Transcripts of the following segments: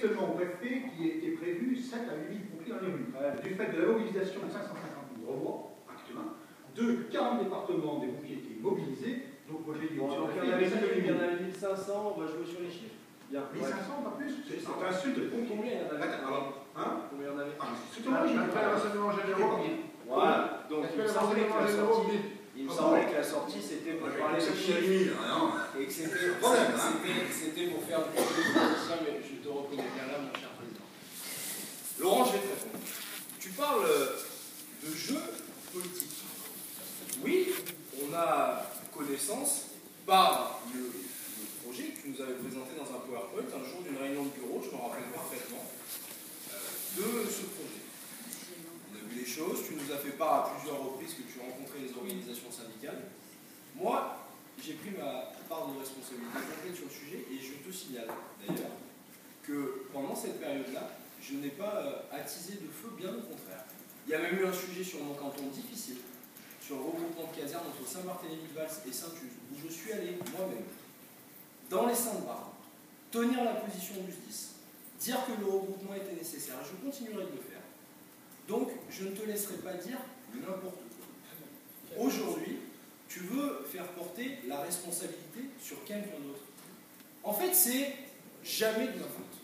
manifestement au préfet qui était prévu 7 à 8 000 pompiers dans les rues. Du fait de la mobilisation de 550 000 robots, actuellement, de 40 départements des pompiers étaient mobilisés. Donc moi j'ai dit, bon, donc il y en avait 1500, on va jouer sur les chiffres. Bien. 1500, pas plus. C'est un insulte de pompiers. Combien il y en avait? Alors, hein? Combien il y en avait? C'est tout le monde. Après l'enseignement généraux. Voilà. Donc il me semblait que la sortie c'était pour parler de chiffres et que c'était pour faire du politicien, mais je te reconnais bien là, mon cher président. Laurent, je vais te répondre. Tu parles de jeux politiques. Oui, on a connaissance par le projet que tu nous avais présenté dans un PowerPoint un jour d'une réunion de bureau, je me rappelle parfaitement, de ce projet. On a vu les choses, tu nous as fait part à plusieurs reprises que tu rencontrais les organisations syndicales. Moi, j'ai pris ma part de responsabilité complète sur le sujet et je te signale d'ailleurs que pendant cette période-là, je n'ai pas attisé de feu, bien au contraire. Il y a même eu un sujet sur mon canton difficile, sur le regroupement de casernes entre Saint-Barthélemy-de-Vals et Saint-Uz, où je suis allé moi-même, dans les Saintes-Barres, tenir la position du SDIS, dire que le regroupement était nécessaire, et je continuerai de le faire. Donc, je ne te laisserai pas dire n'importe quoi. Aujourd'hui, tu veux faire porter la responsabilité sur quelqu'un d'autre. En fait, c'est jamais de ma faute.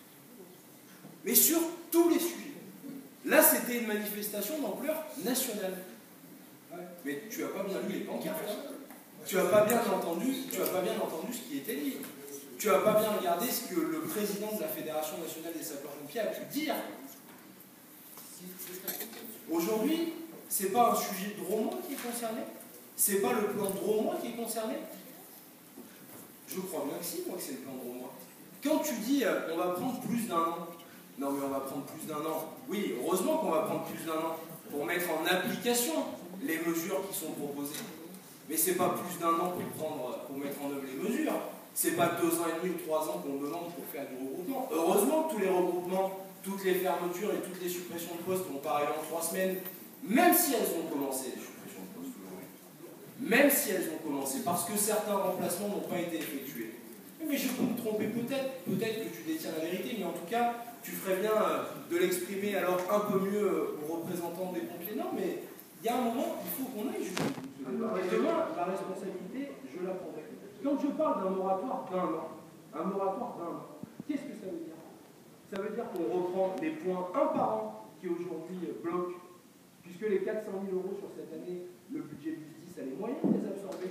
Mais sur tous les sujets. Là, c'était une manifestation d'ampleur nationale. Mais tu n'as pas bien lu les pancartes. Tu n'as pas bien entendu ce qui était dit. Tu n'as pas bien regardé ce que le président de la Fédération nationale des sapeurs-pompiers a pu dire. Aujourd'hui, ce n'est pas un sujet de Drômois qui est concerné. Ce n'est pas le plan Drômois qui est concerné. Je crois bien que si, moi, que c'est le plan Drômois. Quand tu dis on va prendre plus d'un an, non mais on va prendre plus d'un an. Oui, heureusement qu'on va prendre plus d'un an pour mettre en application les mesures qui sont proposées. Mais ce n'est pas plus d'un an pour mettre en œuvre les mesures. Ce n'est pas 2 ans et demi ou 3 ans qu'on demande pour faire du regroupement. Heureusement que tous les regroupements, toutes les fermetures et toutes les suppressions de postes vont pas arriver en 3 semaines, même si elles ont commencé, les suppressions de postes aujourd'hui. Même si elles ont commencé, parce que certains remplacements n'ont pas été effectués. Mais je peux me tromper peut-être que tu détiens la vérité, mais en tout cas, tu ferais bien de l'exprimer alors un peu mieux aux représentants des pompiers. Non, mais il y a un moment, il faut qu'on aille jusqu'au bout. Et demain, la responsabilité, je la prendrai. Quand je parle d'un moratoire d'un an, qu'est-ce que ça veut dire? Ça veut dire qu'on reprend les points un par an qui aujourd'hui bloquent, puisque les 400 000 € sur cette année, le budget du SDIS a les moyens de les absorber.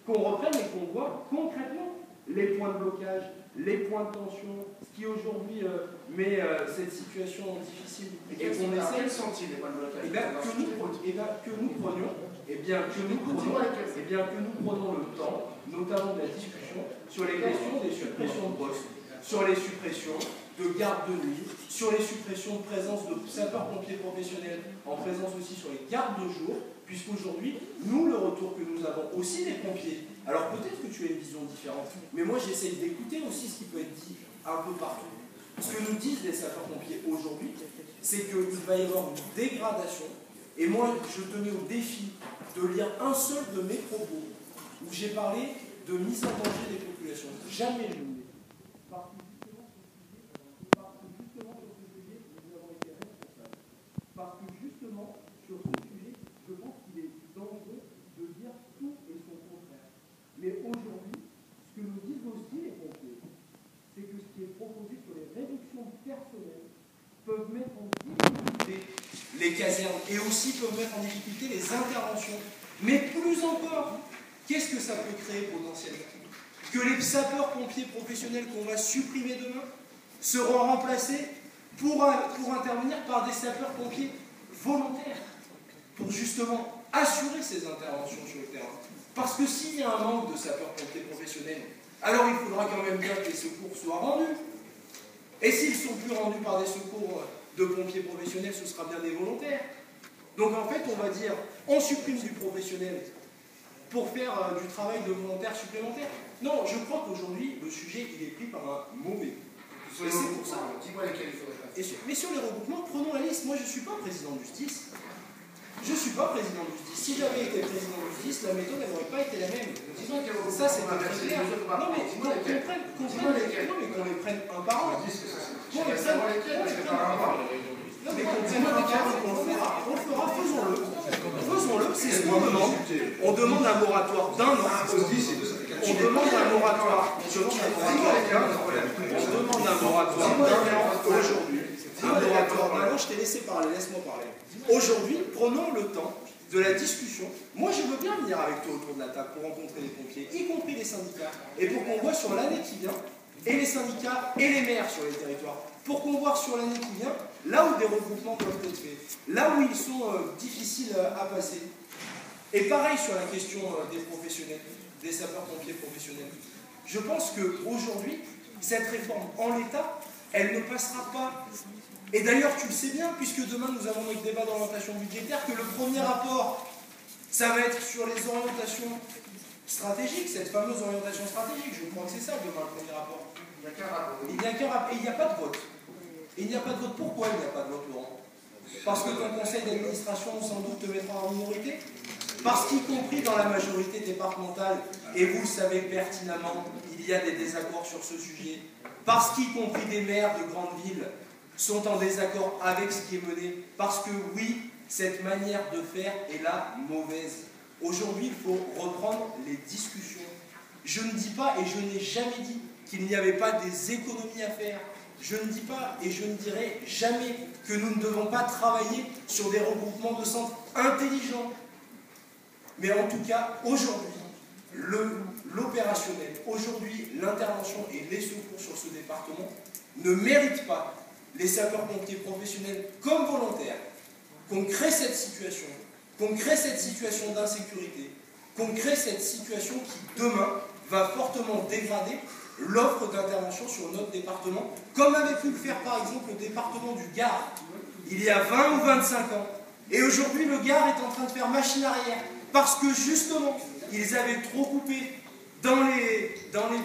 Qu'on reprenne et qu'on voit concrètement les points de blocage, les points de tension, ce qui aujourd'hui met cette situation difficile et qu'on essaie. Quels sont-ils les points de blocage? Que nous prenons le temps, notamment de la discussion, sur les questions des suppressions de postes, sur les suppressions de garde de nuit, sur les suppressions de présence de sapeurs-pompiers professionnels, en présence aussi sur les gardes de jour, puisqu'aujourd'hui, nous, le retour que nous avons aussi des pompiers, alors peut-être que tu as une vision différente, mais moi j'essaye d'écouter aussi ce qui peut être dit un peu partout. Ce que nous disent les sapeurs-pompiers aujourd'hui, c'est qu'il va y avoir une dégradation, et moi je tenais au défi de lire un seul de mes propos, où j'ai parlé de mise en danger des populations. Jamais je ne l'ai dit. Parce que justement sur ce sujet, nous avons été responsables. Parce que justement sur ce sujet, je pense qu'il est dangereux de dire tout et son contraire. Mais aujourd'hui, ce que nous disent aussi les pompiers, c'est que ce qui est proposé sur les réductions de personnel peuvent mettre en difficulté les casernes et aussi peuvent mettre en difficulté les interventions. Mais plus encore, qu'est-ce que ça peut créer potentiellement? Que les sapeurs-pompiers professionnels qu'on va supprimer demain seront remplacés pour intervenir par des sapeurs-pompiers volontaires, pour justement assurer ces interventions sur le terrain. Parce que s'il y a un manque de sapeurs-pompiers professionnels, alors il faudra quand même bien que les secours soient rendus. Et s'ils ne sont plus rendus par des secours de pompiers professionnels, ce sera bien des volontaires. Donc en fait, on va dire, on supprime du professionnel pour faire du travail de volontaire supplémentaire. Non, je crois qu'aujourd'hui, le sujet, il est pris par un mauvais. Sur les regroupements, dis-moi lesquels il faudrait faire. Mais sur les regroupements, prenons la liste. Moi, je ne suis pas président de justice. Je ne suis pas président de justice. Si j'avais été président de justice, la méthode, elle n'aurait pas été la même. Ça, c'est très clair. Non, mais qu'on les prenne un par un. Qu'on les prenne Qu'est-ce qu'on demande? On demande un moratoire d'un an. On demande un moratoire. On demande un moratoire d'un an aujourd'hui. Un moratoire d'un an, je t'ai laissé parler, laisse-moi parler. Aujourd'hui, prenons le temps de la discussion. Moi, je veux bien venir avec toi autour de la table pour rencontrer les pompiers, y compris les syndicats, et pour qu'on voit sur l'année qui vient, et les syndicats et les maires sur les territoires, pour qu'on voit sur l'année qui vient, là où des regroupements doivent être faits, là où ils sont difficiles à passer. Et pareil sur la question des professionnels, des sapeurs-pompiers professionnels. Je pense qu'aujourd'hui, cette réforme en l'état, elle ne passera pas. Et d'ailleurs, tu le sais bien, puisque demain nous avons notre débat d'orientation budgétaire, que le premier rapport, ça va être sur les orientations stratégiques, cette fameuse orientation stratégique. Je crois que c'est ça demain le premier rapport. Il n'y a qu'un rapport. Il n'y a qu'un rapport. Et il n'y a pas de vote. Et il n'y a pas de vote. Pourquoi il n'y a pas de vote, Laurent? Parce que ton conseil d'administration sans doute te mettra en minorité? Parce qu'y compris dans la majorité départementale, et vous le savez pertinemment, il y a des désaccords sur ce sujet, parce qu'y compris des maires de grandes villes sont en désaccord avec ce qui est mené, parce que oui, cette manière de faire est la mauvaise. Aujourd'hui, il faut reprendre les discussions. Je ne dis pas, et je n'ai jamais dit, qu'il n'y avait pas des économies à faire. Je ne dis pas, et je ne dirai jamais, que nous ne devons pas travailler sur des regroupements de centres intelligents. Mais en tout cas, aujourd'hui, l'opérationnel, aujourd'hui, l'intervention et les secours sur ce département ne méritent pas les sapeurs-pompiers professionnels comme volontaires, qu'on crée cette situation d'insécurité, qu'on crée cette situation qui, demain, va fortement dégrader l'offre d'intervention sur notre département, comme avait pu le faire par exemple le département du Gard, il y a 20 ou 25 ans. Et aujourd'hui, le Gard est en train de faire machine arrière, parce que justement, ils avaient trop coupé dans les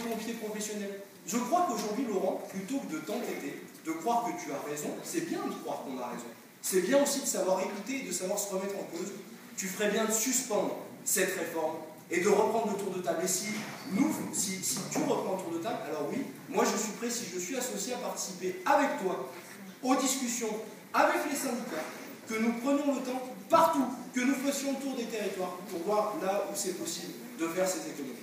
pompiers professionnels. Je crois qu'aujourd'hui, Laurent, plutôt que de t'entêter, de croire que tu as raison, c'est bien de croire qu'on a raison. C'est bien aussi de savoir écouter et de savoir se remettre en cause. Tu ferais bien de suspendre cette réforme et de reprendre le tour de table. Et si tu reprends le tour de table, alors oui, moi je suis prêt, si je suis associé, à participer avec toi aux discussions avec les syndicats, que nous prenions le temps partout, que nous fassions le tour des territoires pour voir là où c'est possible de faire ces économies.